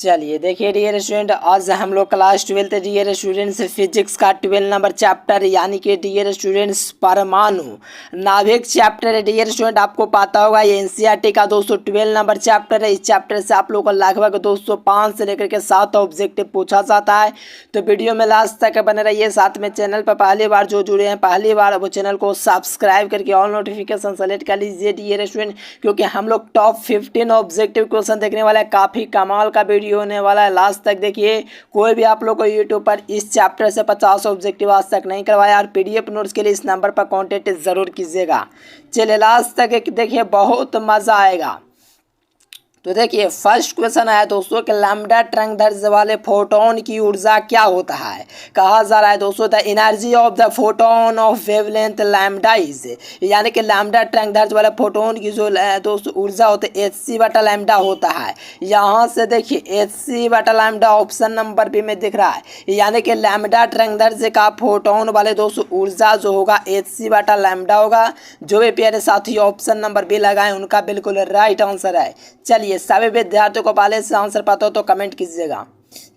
चलिए देखिए dear student, आज हम लोग क्लास 12 डियर स्टूडेंट्स फिजिक्स का 12 नंबर चैप्टर यानी कि डियर स्टूडेंट्स परमाणु नाभिक चैप्टर है। डियर स्टूडेंट आपको पता होगा ये एनसीईआरटी का दोस्तों 12 नंबर चैप्टर है। इस चैप्टर से आप लोग को लगभग दोस्तों 5 से लेकर के 7 ऑब्जेक्टिव पूछा जाता है। तो वीडियो में लास्ट तक बने रहिए। साथ में चैनल पर पहली बार जो जुड़े हैं पहली बार वो चैनल को सब्सक्राइब करके ऑल नोटिफिकेशन सेलेक्ट कर लीजिए डियर स्टूडेंट, क्योंकि हम लोग टॉप 15 ऑब्जेक्टिव क्वेश्चन देखने वाला है। काफ़ी कमाल का वीडियो होने वाला है, लास्ट तक देखिए। कोई भी आप लोग को यूट्यूब पर इस चैप्टर से 50 ऑब्जेक्टिव आज तक नहीं करवाया और पीडीएफ नोट्स के लिए इस नंबर पर कांटेक्ट जरूर कीजिएगा। चलिए लास्ट तक देखिए, बहुत मज़ा आएगा। तो देखिए फर्स्ट क्वेश्चन आया दोस्तों कि लैम्डा तरंग दैर्ध्य वाले फोटोन की ऊर्जा क्या होता है। कहा जा रहा है दोस्तों the energy of the photon of wavelength lambda is, यानी कि लैम्डा तरंग दैर्ध्य वाले फोटोन की जो दोस्तों ऊर्जा होती है hc बटा लैम्डा होता है। यहाँ से देखिए hc बटा लैम्डा ऑप्शन नंबर बी में दिख रहा है, यानी कि लैम्डा तरंग दैर्ध्य का फोटोन वाले दोस्तों ऊर्जा जो होगा hc बटा लैम्डा होगा। जो भी प्यारे साथी ऑप्शन नंबर बी लगाए उनका बिल्कुल राइट आंसर है। चलिए सभी विद्यार्थियों को पहले से आंसर पता हो तो कमेंट कीजिएगा।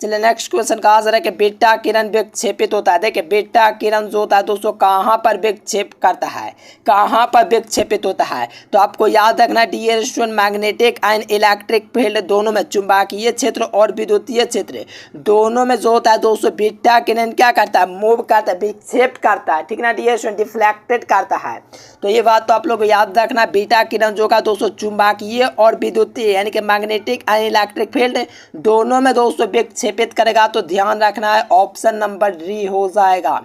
चलिए नेक्स्ट क्वेश्चन कहा जा रहा है कि बीटा किरण विक्षेपित होता है। देखिए बीटा किरण जो होता है दोस्तों कहाँ पर विक्षेप करता है, कहाँ पर विक्षेपित होता है। तो आपको याद रखना dear student, magnetic and electric field दोनों में, चुंबकीय क्षेत्र और विद्युतीय क्षेत्र दोनों में जो होता है दोस्तों बीटा किरण क्या करता है, मूव करता है, विक्षेप करता है। ठीक ना डियर स्टूडेंट, डिफ्लेक्टेड करता है। तो ये बात तो आप लोग याद रखना, बीटा किरण जो का दोस्तों चुंबकीय और विद्युतीय यानी कि मैग्नेटिक एंड इलेक्ट्रिक फील्ड दोनों में दोस्तों विक्षेपित करेगा। तो ध्यान रखना है ऑप्शन नंबर डी हो जाएगा।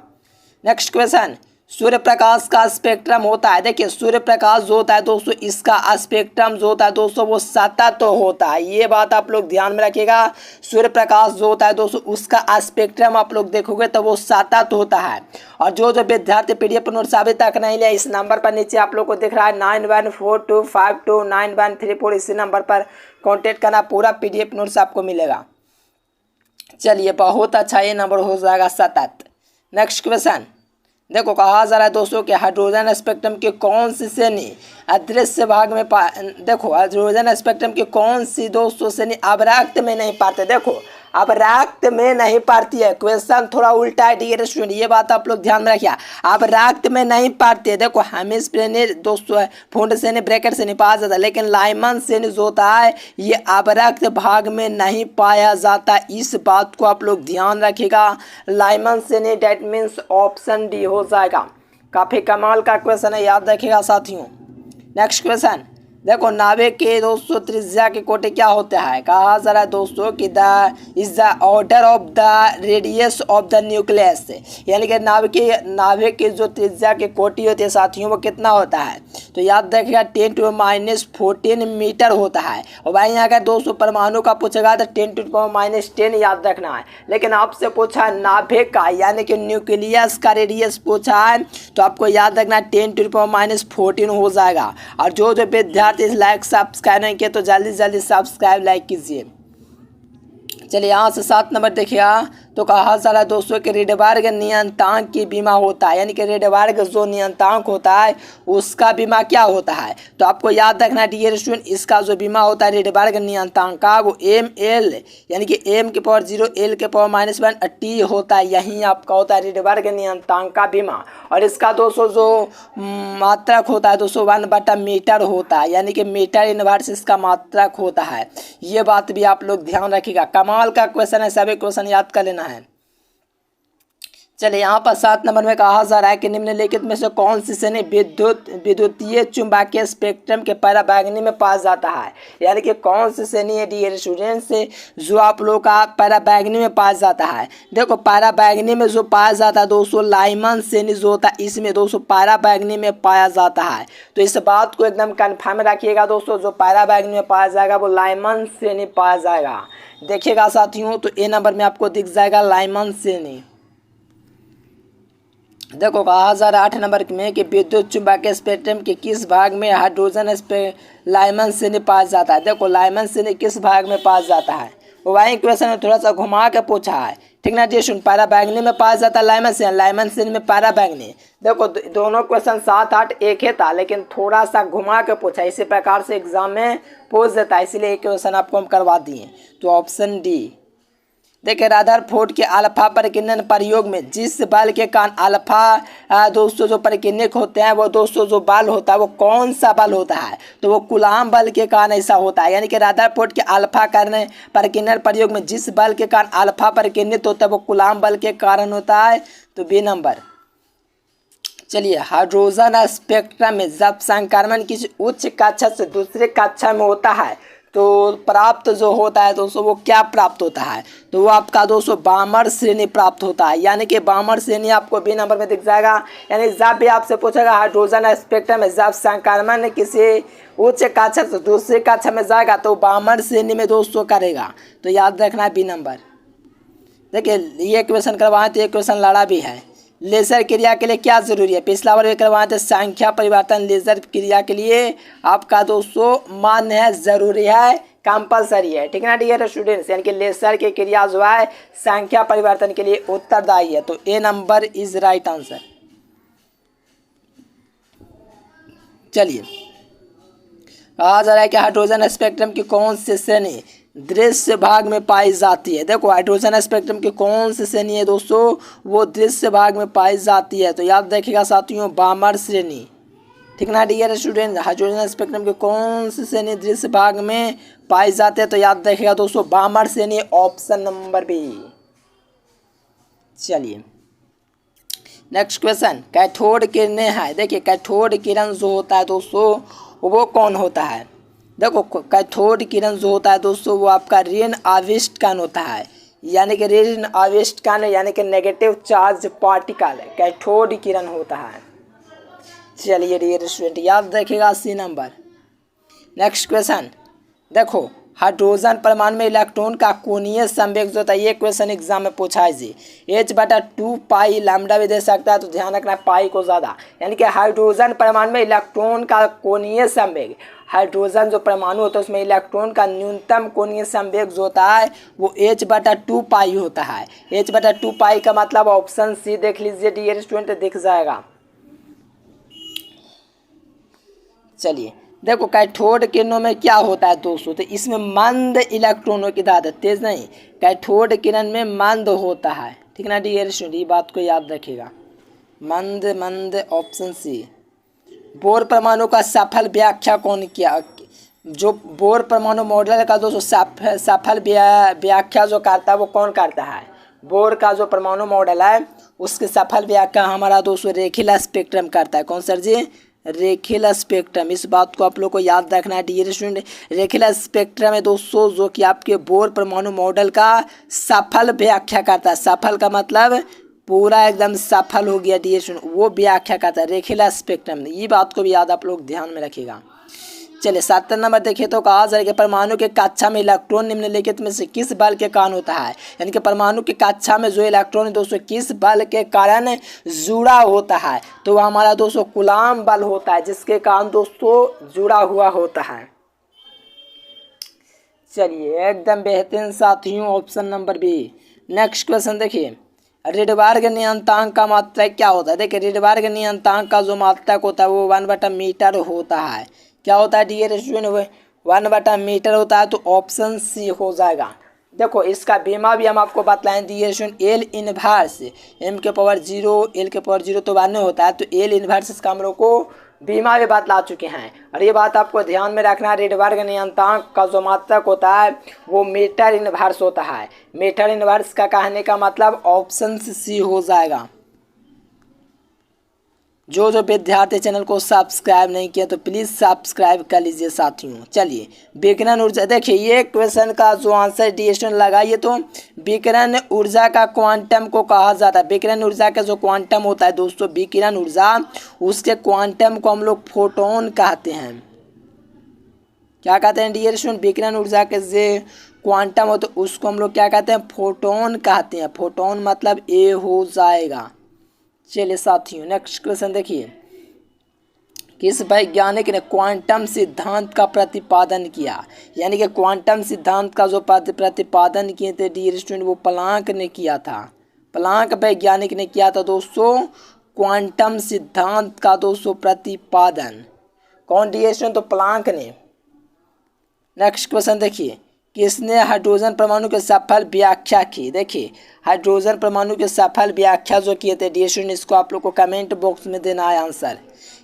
नेक्स्ट क्वेश्चन, सूर्य प्रकाश का स्पेक्ट्रम होता है। देखिए सूर्य प्रकाश जो होता है दोस्तों इसका स्पेक्ट्रम जो होता है दोस्तों वो सतत होता है। ये बात आप लोग ध्यान में रखिएगा। सूर्य प्रकाश जो होता है दोस्तों उसका स्पेक्ट्रम आप लोग देखोगे तो वो सतत होता है। और जो विद्यार्थी पीडीएफ नोट्स अभी तक नहीं लिया, इस नंबर पर नीचे आप लोग को दिख रहा है 9142529134, इसी नंबर पर कॉन्टेक्ट करना, पूरा पीडीएफ नोट्स आपको मिलेगा। चलिए बहुत अच्छा, ये नंबर हो जाएगा सतत। नेक्स्ट क्वेश्चन देखो कहा जा रहा है दोस्तों कि हाइड्रोजन स्पेक्ट्रम के कौन सी श्रेणी अदृश्य भाग में देखो हाइड्रोजन स्पेक्ट्रम की कौन सी दोस्तों श्रेणी अवरक्त में नहीं पाते। देखो अवरक्त में नहीं पाती है। क्वेश्चन थोड़ा उल्टा है डियर स्टूडेंट, ये बात आप लोग ध्यान में रखिए। अवरक्त में नहीं पाते, देखो हेमिस्फीयर दोस्तों फुंड श्रेणी ब्रैकेट से नहीं पाया जाता, लेकिन लाइमन श्रेणी जो होता है ये अवरक्त भाग में नहीं पाया जाता। इस बात को आप लोग ध्यान रखिएगा। लाइमन श्रेणी डेट मीन्स ऑप्शन डी हो जाएगा। काफ़ी कमाल का क्वेश्चन है, याद रखिएगा साथियों। नेक्स्ट क्वेश्चन देखो नाभिक के दोस्तों त्रिज्या के कोटि क्या होता है। कहा जा रहा है दोस्तों कि the is the order of the radius of the nucleus, यानी कि नाभिक की जो त्रिज्या के कोटि होती है साथियों वो कितना होता है। तो याद रखिएगा 10⁻⁴ मीटर होता है। और भाई यहाँ का दोस्तों परमाणु का पूछेगा तो 10⁻⁻10 याद रखना है। लेकिन आपसे पूछा है नाभिक का यानी कि न्यूक्लियस का रेडियस पूछा है, तो आपको याद रखना 10⁻⁴ हो जाएगा। और जो विद्यार्थी इस लाइक सब्सक्राइब नहीं किया तो जल्दी जल्दी सब्सक्राइब लाइक कीजिए। चलिए यहाँ से 7 नंबर देखिएगा। तो कहा जा रहा है दोस्तों कि रेडबर्ग नियतांक की बीमा होता है, यानी कि रेडबर्ग जो नियतांक होता है उसका बीमा क्या होता है। तो आपको याद रखना डियर स्टूडेंट, इसका जो बीमा होता है रेडबर्ग नियतांक का वो ml यानी कि m⁻0 l⁻⁻1 t होता है। यही आपका होता है रेडबर्ग नियतांक का बीमा। और इसका दोस्तों जो मात्रक होता है दोस्तों 1/मीटर होता है, यानी कि मीटर इनवर्स इसका मात्रक होता है। ये बात भी आप लोग ध्यान रखिएगा। कमाल का क्वेश्चन है, सभी क्वेश्चन याद कर लेना है। चलिए यहाँ पर 7 नंबर में कहा जा रहा है कि निम्नलिखित में से कौन सी श्रेणी विद्युतीय चुंबकीय स्पेक्ट्रम के पराबैंगनी में पाया जाता है, यानी कि कौन सी श्रेणी है डियर स्टूडेंट से जो आप लोग का पराबैंगनी में पाया जाता है। देखो पराबैंगनी में जो पाया जाता है दोस्तों लाइमन श्रेणी जो होता है इसमें दोस्तों पराबैंगनी में पाया जाता है। तो इस बात को एकदम कन्फर्म रखिएगा दोस्तों, जो पराबैंगनी में पाया जाएगा वो लाइमन श्रेणी पाया जाएगा। देखिएगा साथियों, तो ए नंबर में आपको दिख जाएगा लाइमन श्रेणी। देखो कहा जा रहा है 8 नंबर में कि विद्युत चुंबकीय स्पेक्ट्रम के किस भाग में हाइड्रोजन लाइमन श्रेणी पाया जाता है। देखो लाइमन श्रेणी किस भाग में पाया जाता है, वही क्वेश्चन में थोड़ा सा घुमा के पूछा है ठीक ना डियर स्टूडेंट। पैराबैंगनी में पाया जाता है लाइमनसिन में पैराबैंगनी। देखो दोनों क्वेश्चन 7, 8 एक ही था, लेकिन थोड़ा सा घुमा के पूछा, इसी प्रकार से एग्जाम में पूछ देता है, इसलिए एक क्वेश्चन आपको हम करवा दिए। तो ऑप्शन डी। देखिए रादरफोर्ड के अल्फा परिकीर्णन प्रयोग में जिस बल के कारण अल्फा दोस्तों जो परिकीर्णक होते हैं वो दोस्तों जो बल होता है वो कौन सा बल होता है, तो वो कूलॉम बल के कारण ऐसा होता है। यानी कि रादरफोर्ड के अल्फा परिकीर्णन प्रयोग में जिस बल के कारण अल्फा परिकीर्णित होता है वो कूलॉम बल के कारण होता है। तो बी नंबर। चलिए हाइड्रोजन स्पेक्ट्रम में जब संक्रमण किसी उच्च कक्षा से दूसरे कक्षा में होता है तो प्राप्त जो होता है दोस्तों वो क्या प्राप्त होता है, तो वो आपका दोस्तों बामर श्रेणी प्राप्त होता है। यानी कि बामर श्रेणी आपको बी नंबर में दिख जाएगा। यानी जब भी आपसे पूछेगा हाइड्रोजन स्पेक्ट्रम में जब संक्रमण किसी उच्च कक्षा से दूसरे कक्षा में जाएगा तो बामर श्रेणी में दोस्तों करेगा, तो याद रखना है बी नंबर। देखिए ये क्वेश्चन करवाएं तो ये क्वेश्चन लड़ा भी है। लेजर क्रिया के लिए क्या जरूरी है, पिछला बार भी करवाए थे संख्या परिवर्तन लेजर क्रिया के लिए आपका दोस्तों मान्य है, जरूरी है, कंपलसरी है। ठीक है ना डियर स्टूडेंट्स। यानी कि लेजर की क्रिया जो है संख्या परिवर्तन के लिए उत्तरदायी है। तो ए नंबर इज राइट आंसर। चलिए कहा जा रहा है कि हाइड्रोजन स्पेक्ट्रम की कौन सी श्रेणी दृश्य भाग में पाई जाती है। देखो हाइड्रोजन स्पेक्ट्रम की कौन सी श्रेणी है दोस्तों, वो दृश्य भाग में पाई जाती है। तो याद रखिएगा साथियों बामर श्रेणी। ठीक ना डियर स्टूडेंट। हाइड्रोजन स्पेक्ट्रम की कौन सी श्रेणी दृश्य भाग में पाई जाती है, तो याद रखिएगा दोस्तों बामर श्रेणी, ऑप्शन नंबर बी। चलिए नेक्स्ट क्वेश्चन, कैथोड किरणें है। देखिए कैथोड किरण जो होता है दोस्तों वो कौन होता है। देखो कैथोड किरण जो होता है दोस्तों वो आपका ऋण आविष्ट कण होता है। यानी कि ऋण आविष्ट कण यानी कि नेगेटिव चार्ज पार्टिकल कैथोड किरण होता है। चलिए डियर स्टूडेंट याद रखिएगा सी नंबर। नेक्स्ट क्वेश्चन, देखो हाइड्रोजन परमाणु में इलेक्ट्रॉन का कोणीय संवेग जो होता है, ये क्वेश्चन एग्जाम में पूछा है जी। h/2 पाई लैम्डा भी दे सकता है, तो ध्यान रखना पाई को ज़्यादा। यानी कि हाइड्रोजन परमाणु में इलेक्ट्रॉन का कोणीय संवेग, हाइड्रोजन जो परमाणु होता है उसमें इलेक्ट्रॉन का न्यूनतम कोणीय संवेग जो होता है वो h/2 पाई होता है। h/2 पाई का मतलब ऑप्शन सी देख लीजिए डियर स्टूडेंट, दिख जाएगा। चलिए देखो कैथोड किरणों में क्या होता है दोस्तों, तो इसमें मंद इलेक्ट्रॉनों की दाद, तेज नहीं, कैथोड किरण में मंद होता है। ठीक ना डियर स्टूडेंट, ये बात को याद रखिएगा, मंद ऑप्शन सी। बोर परमाणु का सफल व्याख्या कौन किया, जो बोर परमाणु मॉडल का दोस्तों सफल व्याख्या जो करता है वो कौन करता है। बोर का जो परमाणु मॉडल है उसकी सफल व्याख्या हमारा दोस्तों रेखीला स्पेक्ट्रम करता है। कौन सर जी, रेखीला स्पेक्ट्रम। इस बात को आप लोग को याद रखना है डियर स्टूडेंट। रेखीला स्पेक्ट्रम है दोस्तों जो कि आपके बोर परमाणु मॉडल का सफल व्याख्या करता है। सफल का मतलब पूरा एकदम सफल हो गया डियर स्टूडेंट, वो व्याख्या करता है रेखीला स्पेक्ट्रम। ये बात को भी याद आप लोग ध्यान में रखिएगा। चलिए 7 नंबर देखिए, तो कहा जा रहा है कि परमाणु के कक्षा में इलेक्ट्रॉन निम्नलिखित में से किस बल के कारण होता है। यानी कि परमाणु की कक्षा में जो इलेक्ट्रॉन दोस्तों किस बल के कारण जुड़ा होता है, तो वह हमारा दोस्तों कूलॉम बल होता है, जिसके कारण दोस्तों जुड़ा हुआ होता है। चलिए एकदम बेहतरीन साथियों, option number B. Next question देखिए, रिडबर्ग नियतांक का मात्रक क्या होता है। देखिए रिडबर्ग नियतांक का जो मात्रक होता है वो 1/मीटर होता है। क्या होता है डियर स्टूडेंट, 1/मीटर होता है। तो ऑप्शन सी हो जाएगा। देखो इसका बीमा भी हम आपको बतलाएं dear student, L inverse m⁻0 l⁻0 तो 92 होता है। तो एल इनवर्स इसका हम लोग को बीमा भी बतला चुके हैं, और ये बात आपको ध्यान में रखना है। रिडबर्ग नियतांक का जो मात्रक होता है वो मीटर इनवर्स होता है। मीटर इनवर्स का कहने का मतलब ऑप्शन सी हो जाएगा। जो विद्यार्थी चैनल को सब्सक्राइब नहीं किया तो प्लीज़ सब्सक्राइब कर लीजिए साथियों। चलिए विकिरण ऊर्जा, देखिए ये क्वेश्चन का जो आंसर डी स्टूडेंट लगाइए, तो विकिरण ऊर्जा का क्वांटम को कहा जाता है। विकिरण ऊर्जा का जो क्वांटम होता है दोस्तों, विकिरण ऊर्जा, उसके क्वांटम को हम लोग फोटोन कहते हैं। क्या कहते हैं डियर स्टूडेंट, विकिरण ऊर्जा के जो क्वांटम हो तो उसको हम लोग क्या कहते हैं, फोटोन कहते हैं। फोटोन मतलब ए हो जाएगा। चलिए साथियों नेक्स्ट क्वेश्चन देखिए, किस वैज्ञानिक ने क्वांटम सिद्धांत का प्रतिपादन किया? यानी कि क्वांटम सिद्धांत का जो प्रतिपादन किए थे डियर स्टूडेंट वो प्लांक ने किया था। प्लांक वैज्ञानिक ने किया था दोस्तों क्वांटम सिद्धांत का दोस्तों प्रतिपादन। कौन डियर स्टूडेंट? तो प्लांक ने। नेक्स्ट क्वेश्चन देखिए, किसने हाइड्रोजन परमाणु की सफल व्याख्या की? देखिए हाइड्रोजन परमाणु की सफल व्याख्या जो किए थे डियर स्टूडेंट, इसको आप लोग को कमेंट बॉक्स में देना है आंसर।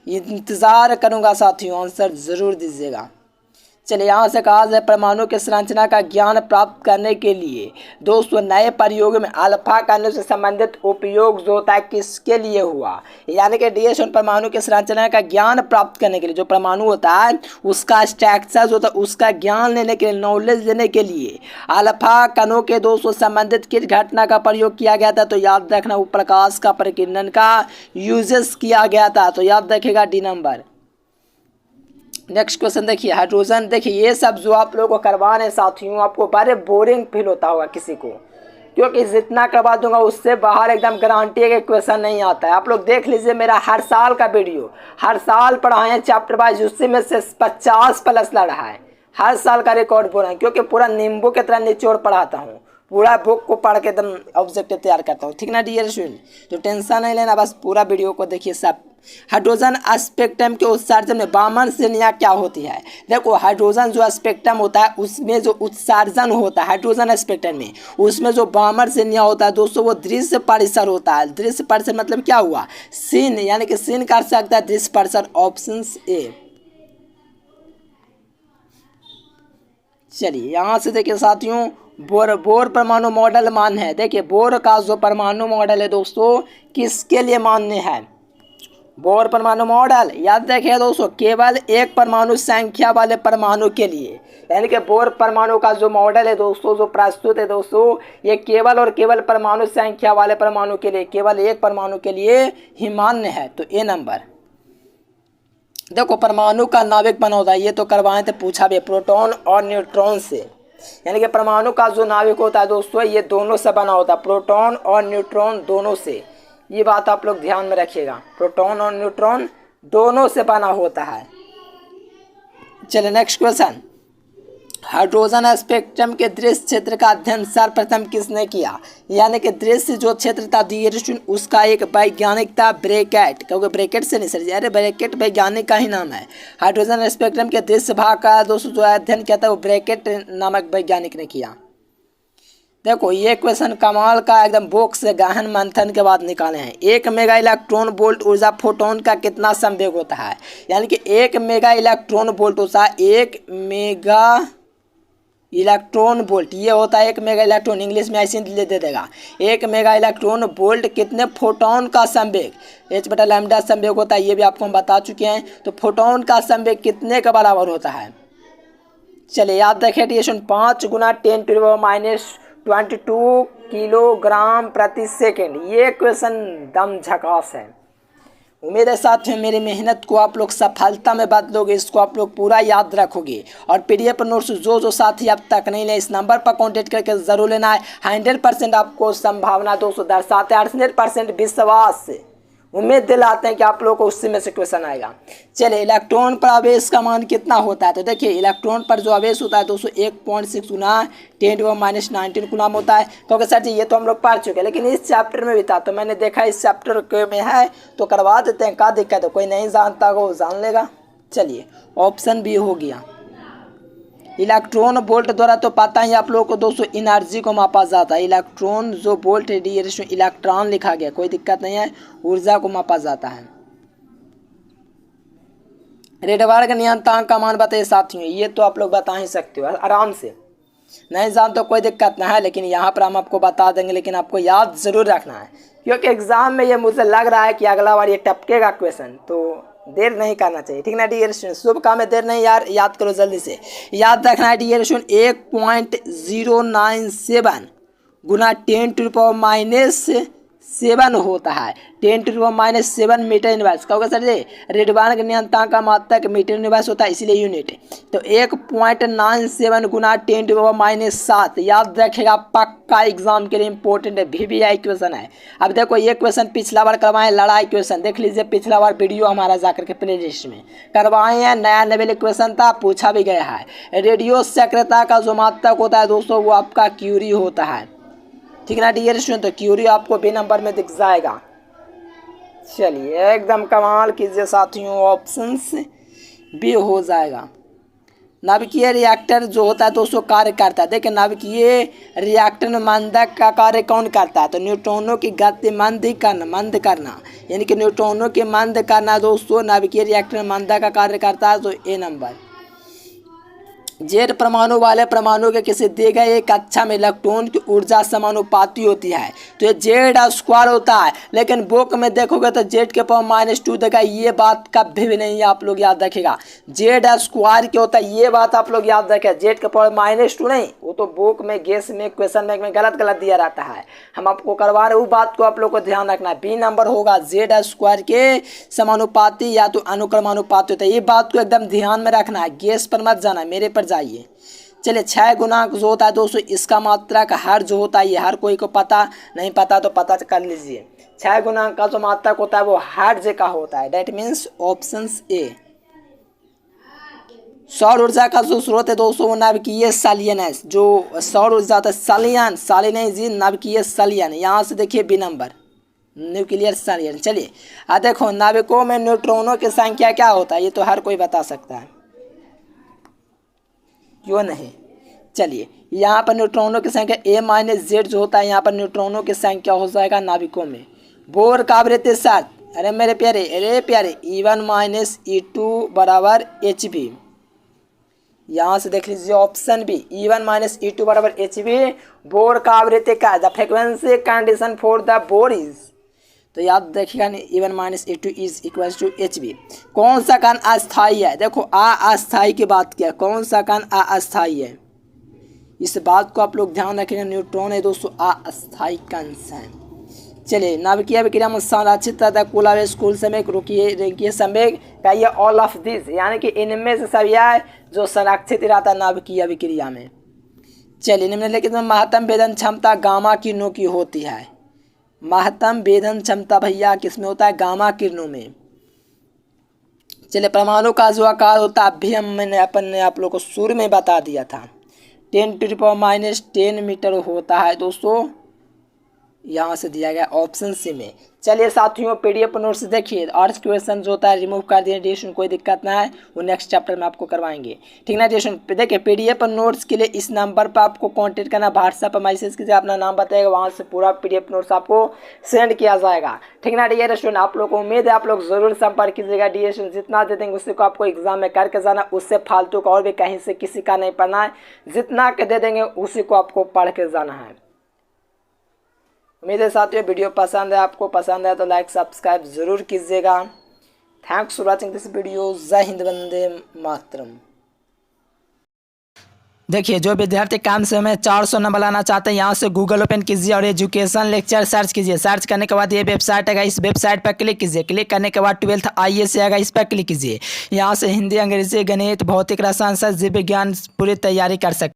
इंतज़ार करूँगा साथियों, आंसर ज़रूर दीजिएगा। चलिए यहाँ से कहा जाए परमाणु की संरचना का ज्ञान प्राप्त करने के लिए दोस्तों नए प्रयोग में अल्फा कणों से संबंधित उपयोग जो होता है किसके लिए हुआ? यानी कि डियर स्टूडेंट परमाणु की संरचना का ज्ञान प्राप्त करने के लिए जो परमाणु होता है उसका स्ट्रक्चर होता है उसका ज्ञान लेने के लिए, नॉलेज लेने के लिए अल्फा कणों के दोस्तों संबंधित किस घटना का प्रयोग किया गया था? तो याद रखना वो प्रकाश का प्रकीर्णन का यूजेस किया गया था। तो याद रखेगा डी नंबर। नेक्स्ट क्वेश्चन देखिए, हाइड्रोजन। देखिए ये सब जो आप लोगों को करवा रहे हैं साथियों आपको बड़े बोरिंग फील होता होगा किसी को, क्योंकि जितना करवा दूंगा उससे बाहर एकदम गारंटी है कि क्वेश्चन नहीं आता है। आप लोग देख लीजिए मेरा हर साल का वीडियो, हर साल पढ़ाए हैं चैप्टर वाइज, उससे में से 50+ लड़ रहा है। हर साल का रिकॉर्ड बोल रहा है क्योंकि पूरा नींबू की तरह निचोड़ पढ़ाता हूँ, पूरा बुक को पढ़ के एकदम ऑब्जेक्टिव तैयार करता हूँ, ठीक ना डियर स्टूडेंट? तो टेंशन नहीं लेना, बस पूरा वीडियो को देखिए सब। हाइड्रोजन स्पेक्ट्रम के उत्सर्जन में बामन श्रेणियाँ क्या होती है? देखो हाइड्रोजन जो स्पेक्ट्रम होता है उसमें जो उत्सर्जन होता है हाइड्रोजन स्पेक्ट्रम में, उसमें जो बामन श्रेणियाँ होता है दोस्तों वो दृश्य परिसर होता है। दृश्य परिसर मतलब क्या हुआ? सीन, यानी कि सीन कर सकता है दृश्य परिसर, ऑप्शन ए। चलिए यहाँ से देखिए साथियों, बोर परमाणु मॉडल मान्य है। देखिए बोर का जो परमाणु मॉडल है दोस्तों किसके लिए मान्य है? बोर परमाणु मॉडल याद रखिए दोस्तों केवल एक परमाणु संख्या वाले परमाणु के लिए, यानी कि बोर परमाणु का जो मॉडल है दोस्तों जो प्रस्तुत है दोस्तों ये केवल और केवल परमाणु संख्या वाले परमाणु के लिए, केवल एक परमाणु के लिए ही मान्य है। तो ए नंबर। देखो परमाणु का नाभिक बना होता है, ये तो करवाए थे, पूछा भी, प्रोटॉन और न्यूट्रॉन से। यानी कि परमाणु का जो नाभिक होता है दोस्तों ये दोनों से बना होता है, प्रोटॉन और न्यूट्रॉन दोनों से। ये बात आप लोग ध्यान में रखिएगा, प्रोटॉन और न्यूट्रॉन दोनों से बना होता है। चलिए नेक्स्ट क्वेश्चन, हाइड्रोजन स्पेक्ट्रम के दृश्य क्षेत्र का अध्ययन सर्वप्रथम किसने किया? यानी कि दृश्य जो क्षेत्र था उसका एक वैज्ञानिक था ब्रैकेट, क्योंकि ब्रैकेट से नहीं सर, अरे ब्रैकेट वैज्ञानिक का ही नाम है। हाइड्रोजन स्पेक्ट्रम के दृश्य भाग का दोस्तों जो अध्ययन किया था वो ब्रैकेट नामक वैज्ञानिक ने किया। देखो ये क्वेश्चन कमाल का एकदम बॉक्स से गहन मंथन के बाद निकाले हैं। 1 मेगा इलेक्ट्रॉन वोल्ट ऊर्जा फोटोन का कितना संवेग होता है? यानी कि 1 मेगा इलेक्ट्रॉन वोल्ट होता है, 1 मेगा इलेक्ट्रॉन वोल्ट ये होता है 1 मेगा इलेक्ट्रॉन, इंग्लिश में ऐसे दे देगा। 1 मेगा इलेक्ट्रॉन वोल्ट कितने फोटोन का संवेग, h/λ संवेग होता है, ये भी आपको हम बता चुके हैं। तो फोटोन का संवेग कितने के बराबर होता है? चलिए याद रखें टीएशन 5 गुना 10⁻22 किलोग्राम प्रति सेकेंड। ये क्वेश्चन दम झकास है। उम्मीद है साथियों मेरी मेहनत को आप लोग सफलता में बदलोगे, इसको आप लोग पूरा याद रखोगे। और पीडीएफ नोट्स जो साथी अब तक नहीं ले इस नंबर पर कांटेक्ट करके ज़रूर लेना है। 100% आपको संभावना दोस्तों दर्शाते हैं, 100% विश्वास से उम्मीद दिलाते हैं कि आप लोगों को उससे में से क्वेश्चन आएगा। चलिए इलेक्ट्रॉन पर आवेश का मान कितना होता है? तो देखिए इलेक्ट्रॉन पर जो आवेश होता है दोस्तों 1.6 गुना 10⁻⁹ कूलम होता है। क्योंकि सर जी ये तो हम लोग पढ़ चुके हैं, लेकिन इस चैप्टर में भी था तो मैंने देखा इस चैप्टर के में है तो करवा देते हैं, क्या दिक्कत है? कोई नहीं जानता वो जान लेगा। चलिए ऑप्शन बी हो गया। इलेक्ट्रॉन वोल्ट द्वारा तो पता ही आप लोगों को दोस्तों एनर्जी को मापा जाता है। इलेक्ट्रॉन जो वोल्ट है इलेक्ट्रॉन लिखा गया, कोई दिक्कत नहीं है, ऊर्जा को मापा जाता है। रेडबर्ग नियतांक का मान बताइए साथियों, ये तो आप लोग बता ही सकते हो आराम से, नहीं जानते तो कोई दिक्कत नहीं है, लेकिन यहाँ पर हम आपको बता देंगे, लेकिन आपको याद जरूर रखना है क्योंकि एग्जाम में ये मुझे लग रहा है कि अगला बार ये टपकेगा क्वेश्चन, तो देर नहीं करना चाहिए, ठीक ना डियर स्टूडेंट? शुभ काम में देर नहीं यार, याद करो जल्दी से। याद रखना है डियर स्टूडेंट 1.097 गुना 10⁻⁷ 7 होता है। 10⁻⁻7 मीटर इनवर्स। क्या होगा सर जी? ऋणात्मक नियतांक का मात्रक मीटर इनवर्स होता है, इसलिए यूनिट। तो 1.97 गुना 10⁻⁷। याद रखेगा, पक्का एग्जाम के लिए इंपॉर्टेंट है, VVI क्वेश्चन है। अब देखो ये क्वेश्चन पिछला बार करवाए, लड़ाई क्वेश्चन देख लीजिए, पिछला बार वीडियो हमारा जाकर के प्ले लिस्ट में करवाए हैं। नया लेवल क्वेश्चन था, पूछा भी गया है। रेडियो सक्रियता का जो मात्रक होता है दोस्तों, वो आपका क्यूरी होता है, ठीक ना डियर स्टूडेंट? तो क्यूरी आपको बी नंबर में दिख जाएगा। चलिए एकदम कमाल कीजिए साथियों, ऑप्शन बी हो जाएगा। नाभिकीय रिएक्टर जो होता है दोस्तों कार्य करता है, देखिए नाभिकीय रिएक्टर में मंदक का कार्य कौन करता है? तो न्यूट्रॉनों की गति मंद करना, यानी कि न्यूट्रॉनों के मंद करना दोस्तों नाभिकीय रिएक्टर में मंदक का कार्य करता है, तो ए नंबर। जेड परमाणु वाले परमाणु के किसी दिए गए एक कक्षा में इलेक्ट्रॉन की ऊर्जा समानुपाती होती है, तो ये जेड स्क्वायर होता है। लेकिन बुक में देखोगे तो जेड के पावर -2 देगा, ये बात कभी भी नहीं, आप लोग याद रखेगा। जेड स्क्वायर क्या होता है, ये बात आप लोग याद रखें। जेड के पावर -2 नहीं, वो तो बुक में गेस में क्वेश्चन में गलत दिया रहता है। हम आपको करवा रहे, वो बात को आप लोग को ध्यान रखना है। बी नंबर होगा, जेड स्क्वायर के समानुपाती या तो अनुक्रमानुपाती होता है, ये बात को एकदम ध्यान में रखना है, गेस पर मत जाना, मेरे पर जाइए। चलिए 6 गुणांक जो होता है दोस्तों, इसका मात्रक हर जो होता है, ये हर कोई को पता नहीं, पता तो पता कर लीजिए। 6 गुणांक का जो मात्रक होता है वो हर्ट्ज का होता है, दैट मीन्स ऑप्शन ए। सौर ऊर्जा का जो स्रोत है दोस्तों, वो नाभिकीय संलयन है। जो सौर ऊर्जा होता है संलयन जी, नाभिकीय संलयन। यहाँ से देखिए बी नंबर, न्यूक्लियर संलयन। चलिए देखो नाभिकों में न्यूट्रॉनों की संख्या क्या होता है, ये तो हर कोई बता सकता है, क्यों नहीं? चलिए यहाँ पर न्यूट्रॉनों की संख्या A-Z जो होता है, यहाँ पर न्यूट्रॉनों की संख्या हो जाएगा नाभिकों में। बोर का आवृत्ति शर्त, अरे मेरे प्यारे E1 - E2 बराबर Hb। यहाँ से देख लीजिए ऑप्शन बी, E1 - E2 बराबर Hb। बोर का आवृत्ति का the frequency condition for the bore is, तो याद रखिएगा E1 - E2 is equal to Hb। कौन सा कण अस्थायी है? देखो अस्थायी की बात किया, कौन सा कण अस्थायी है, इस बात को आप लोग ध्यान रखेंगे। न्यूट्रॉन है दोस्तों अस्थायी कण है। चलिए नाभिकीय विक्रिया में संरक्षित रहता है कुल आवेश, कुल संवेग, रेखीय संवेग का ये ऑल ऑफ दिस, यानी कि इनमें से सभी है जो संरक्षित रहता है नाभिकीय विक्रिया में। चलिए निम्नलिखित में महत्तम भेदन क्षमता गामा किरणों की होती है। महत्तम भेदन क्षमता भैया किसमें होता है? गामा किरणों में। चलिए परमाणु का जो आकार होता है, अभी मैंने अपन ने आप लोग को शुरू में बता दिया था, 10⁻10 मीटर होता है दोस्तों, यहाँ से दिया गया ऑप्शन सी में। चलिए साथियों PDF नोट्स देखिए, आर्ट्स क्वेश्चन जो होता है रिमूव कर दिए डिस्कशन, कोई दिक्कत ना है, वो नेक्स्ट चैप्टर में आपको करवाएंगे, ठीक ना डिस्कशन? देखिए PDF नोट्स के लिए इस नंबर पर आपको कांटेक्ट करना, व्हाट्सएप पर मैसेज कीजिए, अपना नाम बताएगा, वहाँ से पूरा PDF नोट्स आपको सेंड किया जाएगा, ठीक ना डियर स्टूडेंट? आप लोग को उम्मीद है आप लोग जरूर संपर्क कीजिएगा। डियर स्टूडेंट जितना दे देंगे उसी को आपको एग्जाम में करके जाना, उससे फालतू का और भी कहीं से किसी का नहीं पढ़ना है, जितना के दे देंगे उसी को आपको पढ़ के जाना है। उम्मीद है साथियों वीडियो पसंद है, आपको पसंद है तो लाइक सब्सक्राइब जरूर कीजिएगा। Thanks for watching this video. जय हिंद, वंदे मातरम। देखिए जो विद्यार्थी काम से में 400 नंबर लाना चाहते हैं, यहाँ से गूगल ओपन कीजिए और एजुकेशन लेक्चर सर्च कीजिए। सर्च करने के बाद ये वेबसाइट आएगा, इस वेबसाइट पर क्लिक कीजिए। क्लिक करने के बाद 12th IAS आएगा, इस पर क्लिक कीजिए। यहाँ से हिंदी, अंग्रेजी, गणित, भौतिक, रसायन, जीव विज्ञान पूरी तैयारी कर सकते हैं।